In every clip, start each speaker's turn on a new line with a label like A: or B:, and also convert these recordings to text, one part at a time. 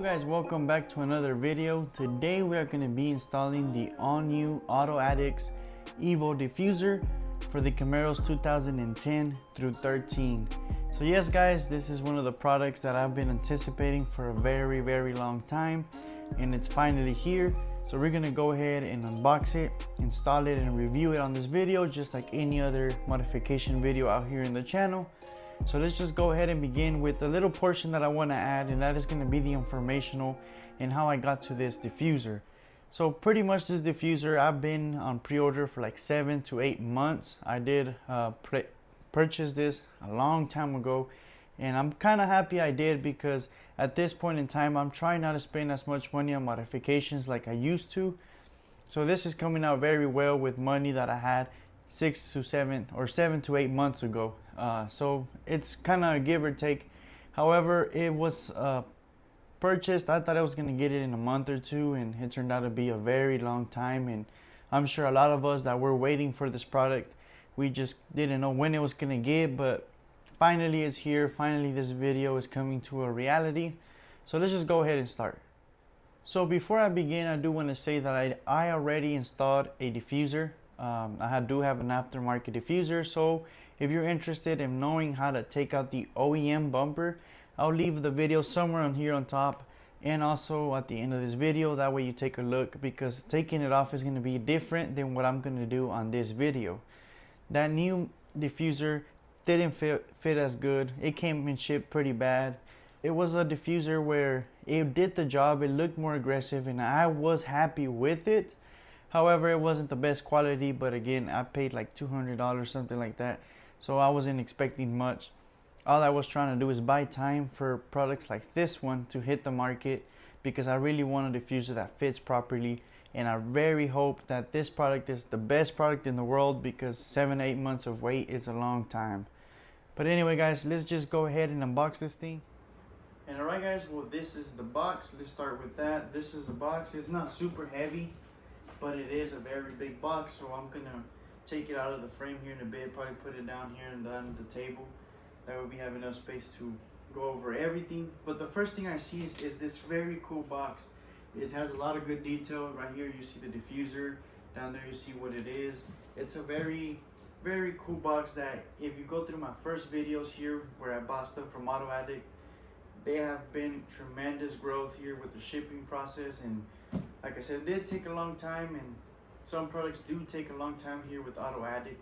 A: Hello guys, welcome back to another video. Today we are going to be installing the all-new Auto Addict's EVO diffuser for the Camaros 2010 through 13. So yes guys, this is one of the products that I've been anticipating for a very long time, and it's finally here. So we're going to go ahead and unbox it, install it, and review it on this video just like any other modification video out here in the channel. So let's just go ahead and begin with the little portion that I want to add, and that is going to be the informational and how I got to this diffuser. So pretty much this diffuser, I've been on pre-order for like 7 to 8 months. I did purchase this a long time ago, and I'm kind of happy I did, because at this point in time I'm trying not to spend as much money on modifications like I used to. So this is coming out very well with money that I had 7 to 8 months ago. So it's kind of give or take. However, it was purchased. I thought I was going to get it in a month or two, and it turned out to be a very long time. And I'm sure a lot of us that were waiting for this product, we just didn't know when it was going to get, but finally it's here. Finally this video is coming to a reality. So let's just go ahead and start. So before I begin, I do want to say that I already installed a diffuser. I do have an aftermarket diffuser, so if you're interested in knowing how to take out the OEM bumper, I'll leave the video somewhere on here on top and also at the end of this video. That way you take a look, because taking it off is going to be different than what I'm going to do on this video. That new diffuser didn't fit as good. It came in shipped pretty bad. It was a diffuser where it did the job, it looked more aggressive, and I was happy with it. However, it wasn't the best quality, but again, I paid like $200, something like that. So I wasn't expecting much. All I was trying to do is buy time for products like this one to hit the market, because I really want a diffuser that fits properly. And I very hope that this product is the best product in the world, because 7 to 8 months of wait is a long time. But anyway guys, let's just go ahead and unbox this thing. And alright guys, well, this is the box. Let's start with that. This is the box. It's not super heavy, but it is a very big box, so I'm gonna take it out of the frame here in a bit, probably put it down here and down the table. That way we have enough space to go over everything. But the first thing I see is this very cool box. It has a lot of good detail. Right here you see the diffuser, down there you see what it is. It's a very cool box that, if you go through my first videos here where I bought stuff from Auto Addict, they have been tremendous growth here with the shipping process. And like I said, it did take a long time, and some products do take a long time here with Auto Addict.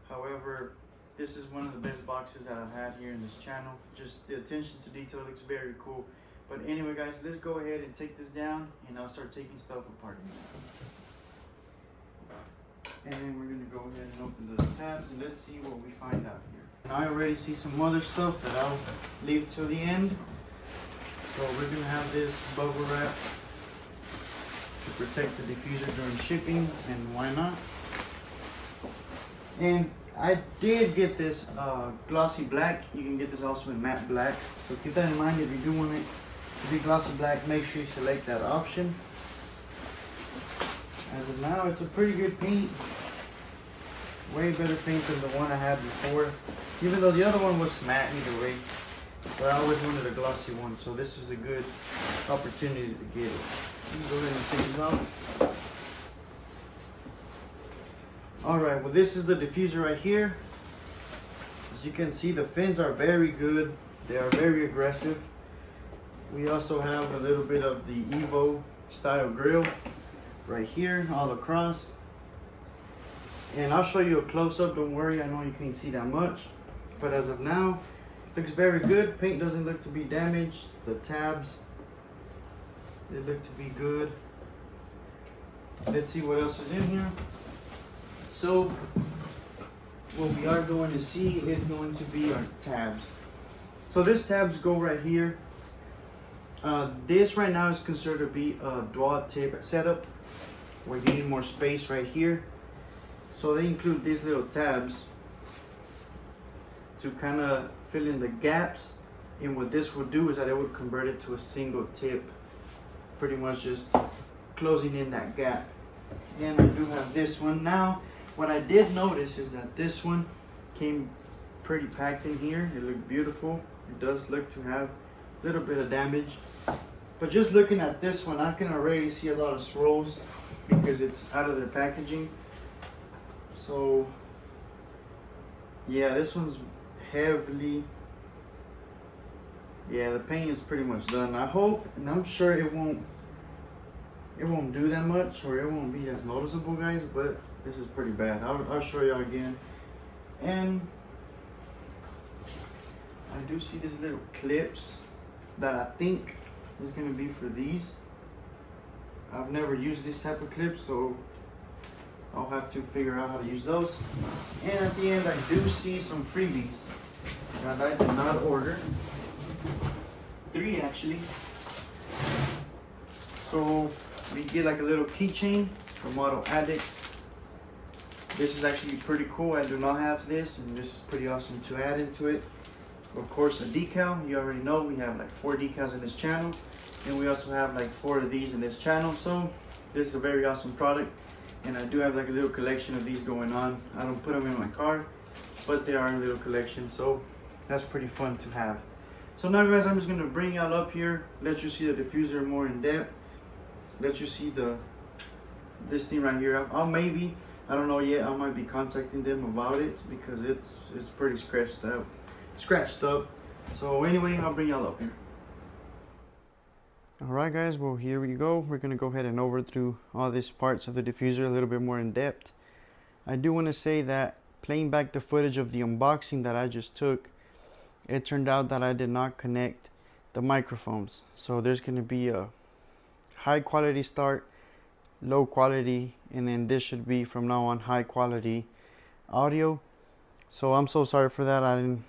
A: However, this is one of the best boxes that I've had here in this channel. Just the attention to detail looks very cool. But anyway guys, let's go ahead and take this down, and I'll start taking stuff apart. And then we're gonna go ahead and open the tabs, and let's see what we find out here. I already see some other stuff that I'll leave till the end. So we're gonna have this bubble wrap to protect the diffuser during shipping, and why not? And I did get this glossy black. You can get this also in matte black, so keep that in mind. If you do want it to be glossy black, make sure you select that option. As of now, it's a pretty good paint. Way better paint than the one I had before, even though the other one was matte either way. But I always wanted a glossy one, so this is a good opportunity to get it. Go ahead and take this out. Alright, well, this is the diffuser right here. As you can see, the fins are very good. They are very aggressive. We also have a little bit of the EVO style grill right here all across. And I'll show you a close-up, don't worry, I know you can't see that much. But as of now, looks very good. Paint doesn't look to be damaged. The tabs, they look to be good. Let's see what else is in here. So what we are going to see is going to be our tabs. So these tabs go right here. This right now is considered to be a dual tip setup, where you need more space right here. So they include these little tabs to kind of fill in the gaps. And what this would do is that it would convert it to a single tip, pretty much just closing in that gap. And I do have this one. Now, what I did notice is that this one came pretty packed in here. It looked beautiful. It does look to have a little bit of damage. But just looking at this one, I can already see a lot of swirls because it's out of their packaging. So yeah, this one's heavily, yeah, the paint is pretty much done. I hope, and I'm sure it won't do that much, or it won't be as noticeable, guys, but this is pretty bad. I'll show y'all again. And I do see these little clips that I think is going to be for these. I've never used this type of clips, so I'll have to figure out how to use those. And at the end, I do see some freebies that I did not order. 3 actually. So we get like a little keychain from Addict. This is actually pretty cool. I do not have this, and this is pretty awesome to add into it. Of course, a decal. You already know we have like 4 decals in this channel, and we also have like 4 of these in this channel. So this is a very awesome product, and I do have like a little collection of these going on. I don't put them in my car, but they are a little collection, so that's pretty fun to have. So now, guys, I'm just gonna bring y'all up here, let you see the diffuser more in depth, let you see this thing right here. I don't know yet, I might be contacting them about it because it's pretty scratched up. So anyway, I'll bring y'all up here. Alright, guys, well, here we go. We're gonna go ahead and over through all these parts of the diffuser a little bit more in depth. I do want to say that playing back the footage of the unboxing that I just took, it turned out that I did not connect the microphones. So there's going to be a high quality start, low quality, and then this should be from now on high quality audio. So I'm so sorry for that. I didn't,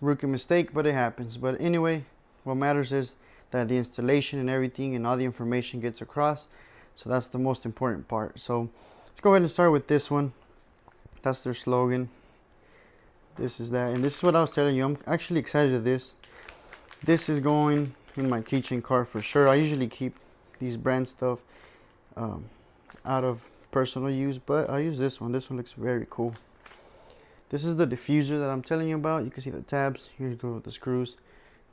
A: rookie mistake, but it happens. But anyway, what matters is that the installation and everything and all the information gets across. So that's the most important part. So let's go ahead and start with this one. That's their slogan. This is that, and this is what I was telling you. I'm actually excited of this. This is going in my keychain card for sure. I usually keep these brand stuff out of personal use, but I use this one. This one looks very cool. This is the diffuser that I'm telling you about. You can see the tabs. Here you go with the screws.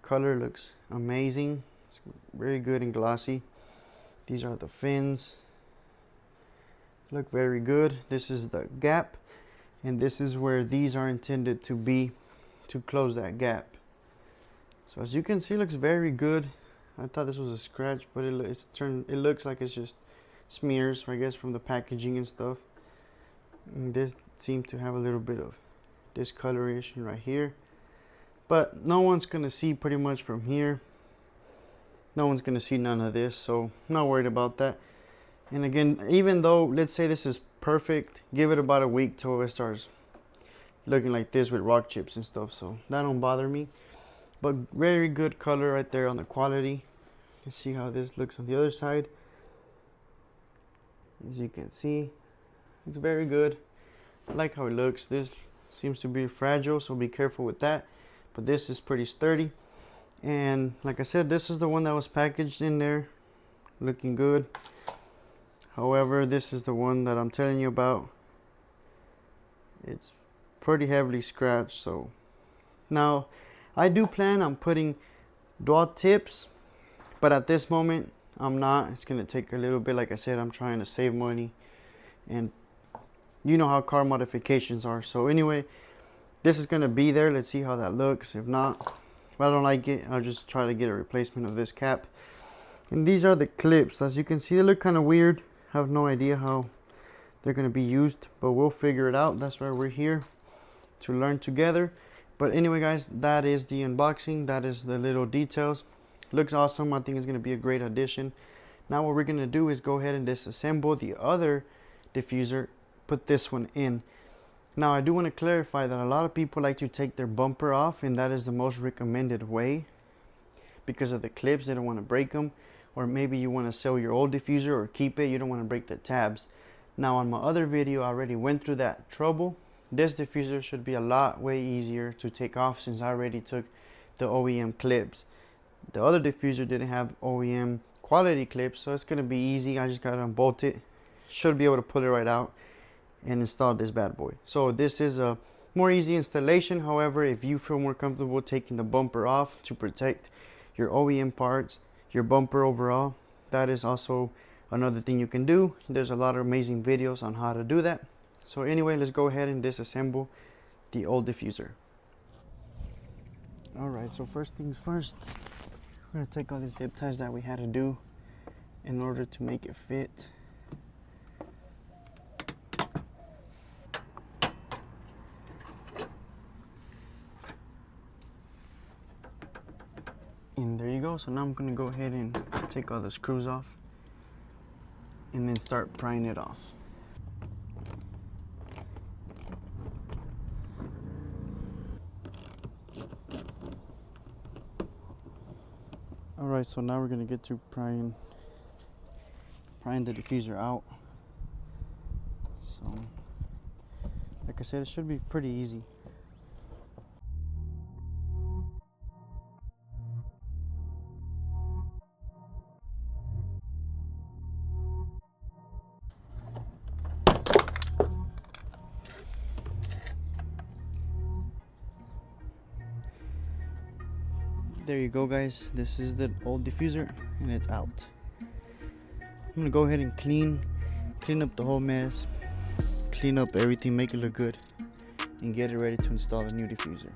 A: Color looks amazing. It's very good and glossy. These are the fins. Look very good. This is the gap, and this is where these are intended to be to close that gap. So as you can see, it looks very good. I thought this was a scratch, but it looks like it's just smears, I guess, from the packaging and stuff. And this seemed to have a little bit of discoloration right here, but no one's gonna see pretty much from here. No one's gonna see none of this, so I'm not worried about that. And again, even though, let's say this is perfect, give it about a week till it starts looking like this with rock chips and stuff, so that don't bother me. But very good color right there on the quality. Let's see how this looks on the other side. As you can see, it's very good. I like how it looks. This seems to be fragile, so be careful with that, but this is pretty sturdy. And like I said, this is the one that was packaged in there, looking good. However, this is the one that I'm telling you about. It's pretty heavily scratched. So now I do plan on putting dual tips, but at this moment I'm not. It's gonna take a little bit. Like I said, I'm trying to save money, and you know how car modifications are. So anyway, this is gonna be there. Let's see how that looks. If not, if I don't like it, I'll just try to get a replacement of this cap. And these are the clips. As you can see, they look kind of weird. I have no idea how they're going to be used, but we'll figure it out. That's why we're here, to learn together. But anyway, guys, that is the unboxing. That is the little details. Looks awesome. I think it's going to be a great addition. Now what we're going to do is go ahead and disassemble the other diffuser, put this one in. Now I do want to clarify that a lot of people like to take their bumper off, and that is the most recommended way because of the clips. They don't want to break them. Or maybe you want to sell your old diffuser or keep it. You don't want to break the tabs. Now on my other video, I already went through that trouble. This diffuser should be a lot way easier to take off since I already took the OEM clips. The other diffuser didn't have OEM quality clips, so it's going to be easy. I just got to unbolt it. Should be able to pull it right out and install this bad boy. So this is a more easy installation. However, if you feel more comfortable taking the bumper off to protect your OEM parts, your bumper overall. That is also another thing you can do. There's a lot of amazing videos on how to do that. So anyway, let's go ahead and disassemble the old diffuser. Alright, so first things first, we're going to take all these zip ties that we had to do in order to make it fit. And there you go. So now I'm going to go ahead and take all the screws off and then start prying it off. Alright, so now we're going to get to prying the diffuser out. So, like I said, it should be pretty easy. There you go, guys. This is the old diffuser and it's out. I'm gonna go ahead and clean up the whole mess, clean up everything, make it look good, and get it ready to install the new diffuser.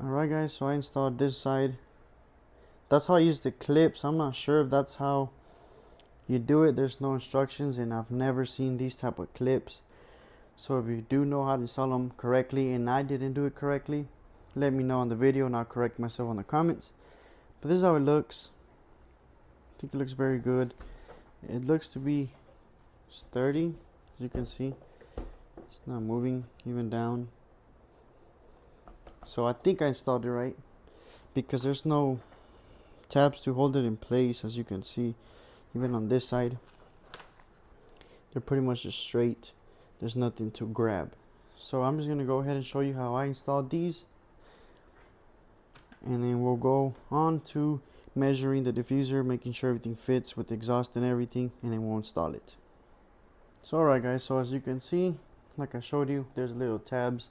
A: Alright guys, so I installed this side. That's how I use the clips. I'm not sure if that's how you do it. There's no instructions and I've never seen these type of clips. So if you do know how to install them correctly and I didn't do it correctly, let me know on the video and I'll correct myself in the comments. But this is how it looks. I think it looks very good. It looks to be sturdy, as you can see. It's not moving even down. So I think I installed it right, because there's no tabs to hold it in place, as you can see. Even on this side, they're pretty much just straight. There's nothing to grab. So I'm just gonna go ahead and show you how I installed these, and then we'll go on to measuring the diffuser, making sure everything fits with the exhaust and everything, and then we'll install it. So alright guys, so as you can see, like I showed you, there's little tabs.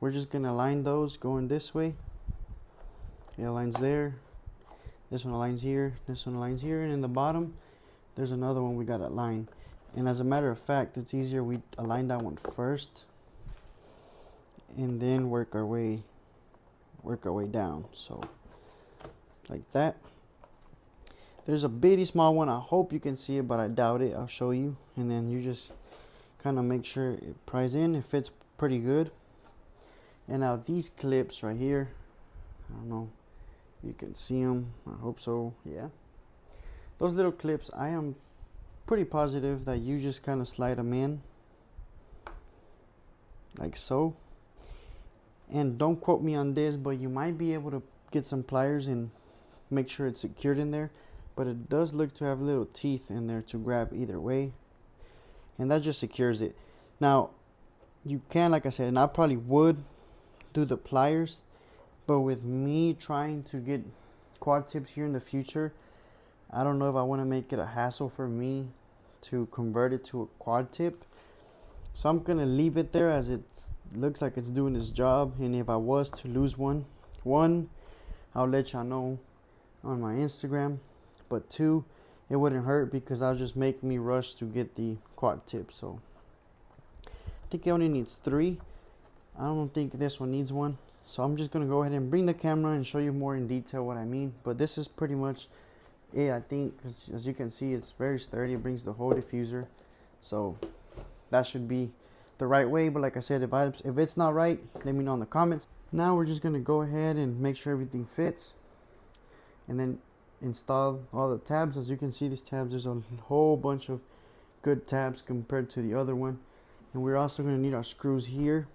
A: We're just gonna align those going this way. It aligns there. This one aligns here. This one aligns here, and in the bottom there's another one we got to align. And as a matter of fact, it's easier we align that one first and then work our way down. So like that. There's a bitty small one. I hope you can see it, but I doubt it. I'll show you, and then you just kind of make sure it pries in. It fits pretty good. And now these clips right here, I don't know if you can see them. I hope so. Yeah, those little clips, I am pretty positive that you just kind of slide them in like so. And don't quote me on this, but you might be able to get some pliers and make sure it's secured in there. But it does look to have little teeth in there to grab either way, and that just secures it. Now you can, like I said, and I probably would do the pliers, but with me trying to get quad tips here in the future, I don't know if I want to make it a hassle for me to convert it to a quad tip. So I'm gonna leave it there as it looks like it's doing its job. And if I was to lose one, I'll let y'all know on my Instagram. But two, it wouldn't hurt because that'll just make me rush to get the quad tip. So I think it only needs 3. I don't think this one needs one. So I'm just gonna go ahead and bring the camera and show you more in detail what I mean. But this is pretty much it, I think, as you can see, it's very sturdy. It brings the whole diffuser, so that should be the right way. But like I said, if it's not right, let me know in the comments. Now we're just gonna go ahead and make sure everything fits, and then install all the tabs. As you can see, these tabs, there's a whole bunch of good tabs compared to the other one. And we're also gonna need our screws here,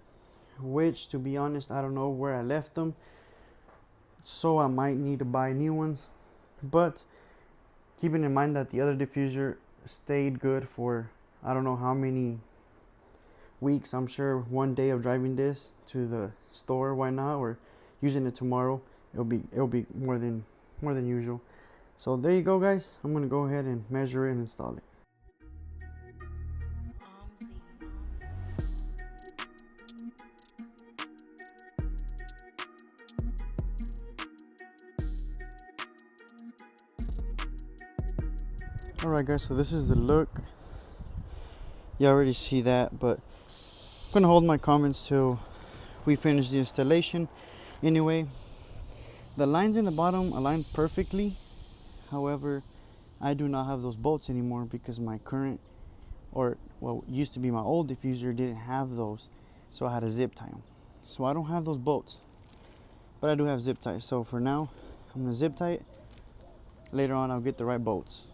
A: which, to be honest, I don't know where I left them, so I might need to buy new ones. But keeping in mind that the other diffuser stayed good for I don't know how many weeks. I'm sure one day of driving this to the store, why not, or using it tomorrow, it'll be more than usual. So there you go, guys. I'm gonna go ahead and measure it and install it. Alright guys, so this is the look. You already see that, but I'm gonna hold my comments till we finish the installation. Anyway, the lines in the bottom align perfectly. However, I do not have those bolts anymore because my current, or what used to be my old diffuser, didn't have those, so I had to zip tie them. So I don't have those bolts, but I do have zip ties. So for now, I'm gonna zip tie it. Later on, I'll get the right bolts.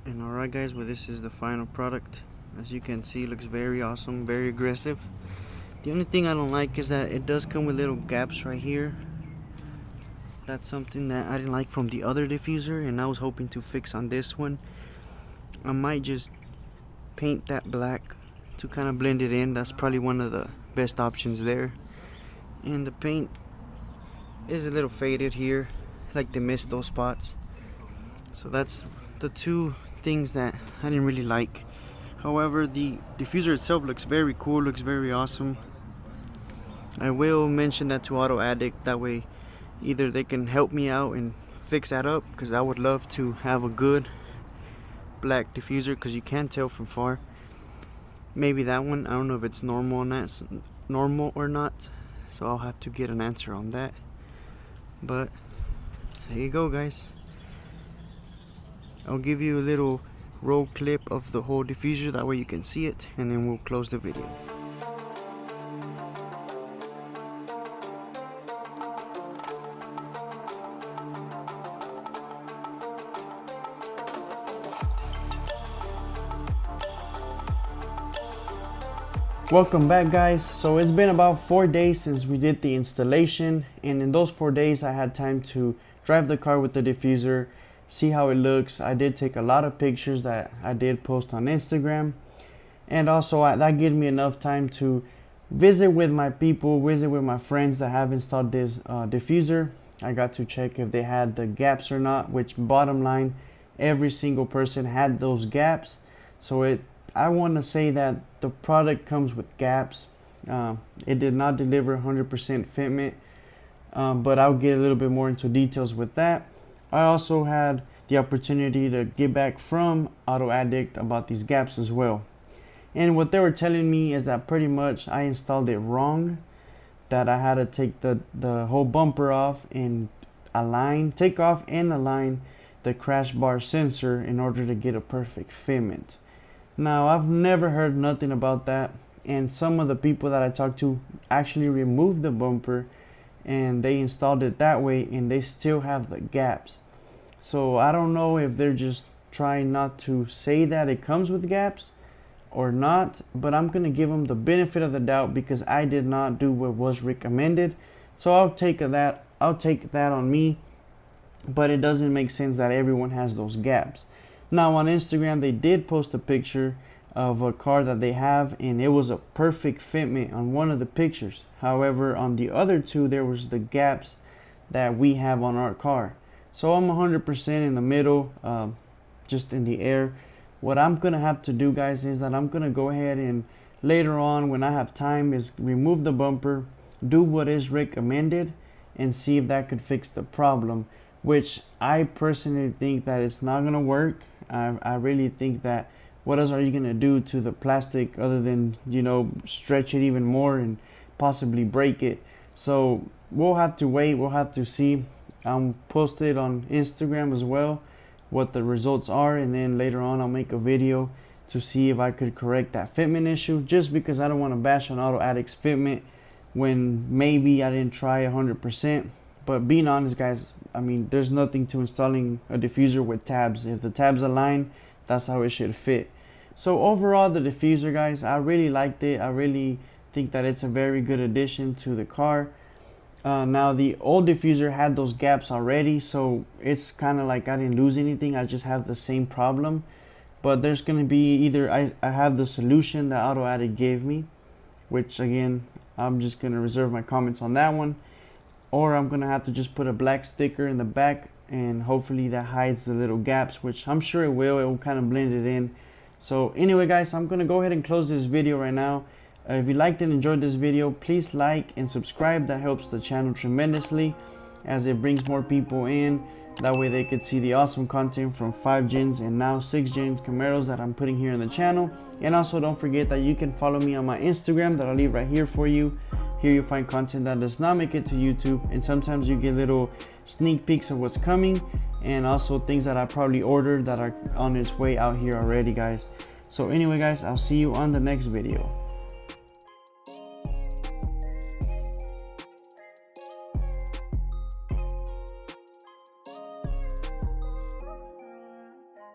A: And alright guys, well, this is the final product. As you can see, it looks very awesome, very aggressive. The only thing I don't like is that it does come with little gaps right here. That's something that I didn't like from the other diffuser, and I was hoping to fix on this one. I might just paint that black to kind of blend it in. That's probably one of the best options there. And the paint is a little faded here, like they missed those spots. So that's the two things that I didn't really like. However, the diffuser itself looks very cool, looks very awesome. I will mention that to Auto Addict, that way either they can help me out and fix that up, because I would love to have a good black diffuser, because you can tell from far. Maybe that one, I don't know if it's normal or not, so I'll have to get an answer on that. But there you go guys. I'll give you a little roll clip of the whole diffuser, that way you can see it, and then we'll close the video. Welcome back guys. So it's been about 4 days since we did the installation, and in those 4 days I had time to drive the car with the diffuser, see how it looks. I did take a lot of pictures that I did post on Instagram, and also that gave me enough time to visit with my people, visit with my friends that have installed this diffuser. I got to check if they had the gaps or not, which bottom line, every single person had those gaps. So I want to say that the product comes with gaps. It did not deliver 100% fitment, but I'll get a little bit more into details with that. I also had the opportunity to get back from Auto Addict about these gaps as well. And what they were telling me is that pretty much I installed it wrong, that I had to take the whole bumper off and take off and align the crash bar sensor in order to get a perfect fitment. Now, I've never heard nothing about that, and some of the people that I talked to actually removed the bumper and they installed it that way, and they still have the gaps. So I don't know if they're just trying not to say that it comes with gaps or not, but I'm gonna give them the benefit of the doubt because I did not do what was recommended. So I'll take that on me, but it doesn't make sense that everyone has those gaps. Now on Instagram they did post a picture of a car that they have, and it was a perfect fitment on one of the pictures. However, on the other two there was the gaps that we have on our car. So I'm 100% in the middle, just in the air. What I'm gonna have to do guys is that I'm gonna go ahead and later on when I have time is remove the bumper, do what is recommended, and see if that could fix the problem, which I personally think that it's not gonna work. I really think that what else are you gonna do to the plastic other than, you know, stretch it even more and possibly break it? So we'll have to wait, we'll have to see. I'll post it on Instagram as well what the results are, and then later on I'll make a video to see if I could correct that fitment issue, just because I don't want to bash on Auto Addict's fitment when maybe I didn't try 100%. But being honest guys, I mean, there's nothing to installing a diffuser with tabs. If the tabs align, that's how it should fit. So overall, the diffuser guys, I really liked it. I really think that it's a very good addition to the car. Now the old diffuser had those gaps already, so it's kind of like I didn't lose anything, I just have the same problem. But there's going to be either I have the solution that Auto Addict gave me, which again I'm just going to reserve my comments on that one, or I'm going to have to just put a black sticker in the back and hopefully that hides the little gaps, which I'm sure it will kind of blend it in. So anyway guys, I'm going to go ahead and close this video right now. If you liked and enjoyed this video, please like and subscribe. That helps the channel tremendously as it brings more people in That way they could see the awesome content from 5 gens and now 6 gens Camaros that I'm putting here on the channel. And also don't forget that you can follow me on my Instagram that I'll leave right here for you. Here you'll find content that does not make it to YouTube, and sometimes you get little sneak peeks of what's coming, and also things that I probably ordered that are on its way out here already, guys. So anyway guys, I'll see you on the next video.